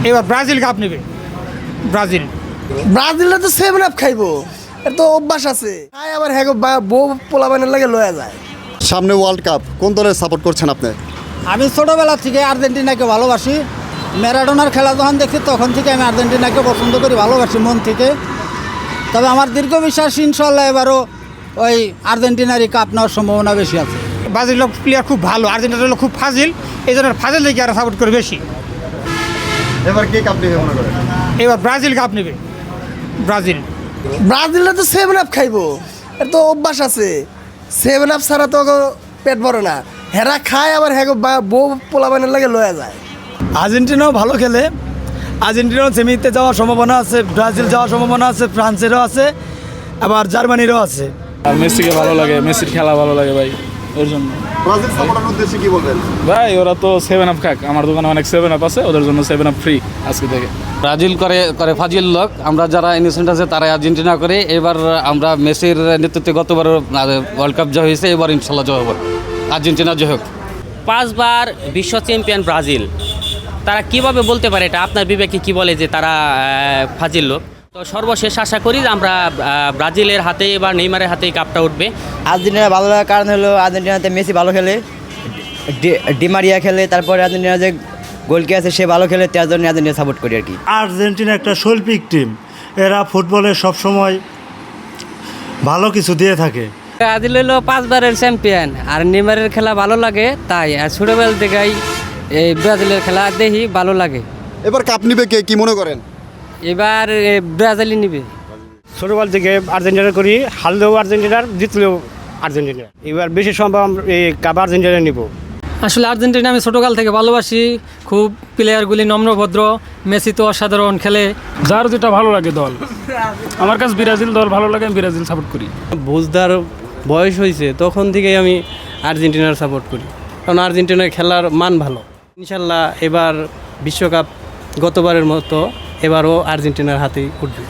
এবার Brazil cup নেবে। Brazil ব্রাজিলে তো 7 আপ খাইবো, এর তো অভ্যাস আছে। তাই আবার হ্যাঁ বউ পোলাবানের লাগে লয়া যায়। সামনে ওয়ার্ল্ড কাপ, কোন দলের সাপোর্ট করছেন আপনি? আমি ছোটোবেলা থেকে আর্জেন্টিনাকে ভালোবাসি। ম্যারাডোনার খেলা যখন দেখছি তখন থেকে আমি আর্জেন্টিনাকে পছন্দ করি, ভালোবাসি মন থেকে। তবে আমার দীর্ঘ বিশ্বাস ইনশাল্লাহ এবারও ওই আর্জেন্টিনারই কাপ নেওয়ার সম্ভাবনা বেশি আছে। ব্রাজিলের প্লেয়ার খুব ভালো, আর্জেন্টিনা হলো খুব ফাজিল, এই জন্য ফাজিল দিকে আর সাপোর্ট করে বেশি। এবার কে কাপ নেবে মনে করেন? এবার ব্রাজিল কাপ নেবে। ব্রাজিল ব্রাজিলে তো 7 আপ খাইবো, এর তো অভ্যাস আছে। 7 আপ ছাড়া তো পেট ভরে না। হেরা খায় আবার হ্যাঁ বউ পোলাবানের লাগে লয়া যায়। আর্জেন্টিনাও ভালো খেলে, আর্জেন্টিনাও সেমিতে যাওয়ার সম্ভাবনা আছে, ব্রাজিল যাওয়ার সম্ভাবনা আছে, ফ্রান্সেরও আছে, আবার জার্মানিরও আছে। আর মেসিকে ভালো লাগে, মেসির খেলা ভালো লাগে ভাই, ওর জন্য। ব্রাজিল সাপোর্টার উদ্দেশ্যে কি বলবেন? ভাই ওরা তো 7 আপ খাক, আমার দোকানে অনেক 7 আপ আছে, ওদের জন্য 7 আপ ফ্রি আজকে থেকে। ব্রাজিল করে ফাজিল লোক, আমরা যারা ইনোসেন্ট আছে তারা আর্জেন্টিনা করে। এবার আমরা মেসির নেতৃত্বে গতবার ওয়ার্ল্ড কাপ জয় হয়েছে, এবার ইনশাল্লাহ জয় হবে, আর্জেন্টিনা জয় হোক। 5 বার বিশ্ব চ্যাম্পিয়ন ব্রাজিল, তারা কিভাবে বলতে পারে এটা? আপনার বিবেকে কি বলে যে তারা ফাজিল লোক? তো সর্বশেষ আশা করি যে আমরা ব্রাজিলের হাতে এবার নেইমারের হাতে কাপটা উঠবে। আর্জেন্টিনা ভালো লাগার কারণ হলো আর্জেন্টিনাতে মেসি ভালো খেলে, ডিমারিয়া খেলে, তারপরে আর্জেন্টিনা যে গোলকি আছে সে ভালো খেলে, তার জন্য আর্জেন্টিনা সাপোর্ট করি আর কি। আর্জেন্টিনা একটা শৈল্পিক টিম, এরা ফুটবলে সবসময় ভালো কিছু দিয়ে থাকে। ব্রাজিল হলো 5 বারের চ্যাম্পিয়ন, আর নেইমারের খেলা ভালো লাগে, তাই আর ছোটবেলা থেকেই এই ব্রাজিলের খেলা দেখি, ভালো লাগে। এবার কাপ নিবে কে, কি মনে করেন? এবার ব্রাজিলই নিবে। ছোটবেলা থেকে আর্জেন্টিনা করি, হারলেও আর্জেন্টিনার, জিতলেও আর্জেন্টিনা। এবার বেশি সম্ভব এই কাপ আর্জেন্টিনা নিব। আসলে আর্জেন্টিনা আমি ছোটকাল থেকে ভালোবাসি খুব, প্লেয়ারগুলি নম্রভদ্র, মেসি তো অসাধারণ খেলে। যার যেটা ভালো লাগে দল, আমার কাছে ব্রাজিল দল ভালো লাগে, আমি ব্রাজিল সাপোর্ট করি। বুঝদার বয়স হয়েছে তখন থেকেই আমি আর্জেন্টিনার সাপোর্ট করি, কারণ আর্জেন্টিনার খেলার মান ভালো। ইনশাল্লাহ এবার বিশ্বকাপ গতবারের মতো এবারও আর্জেন্টিনার হাতেই উঠবে।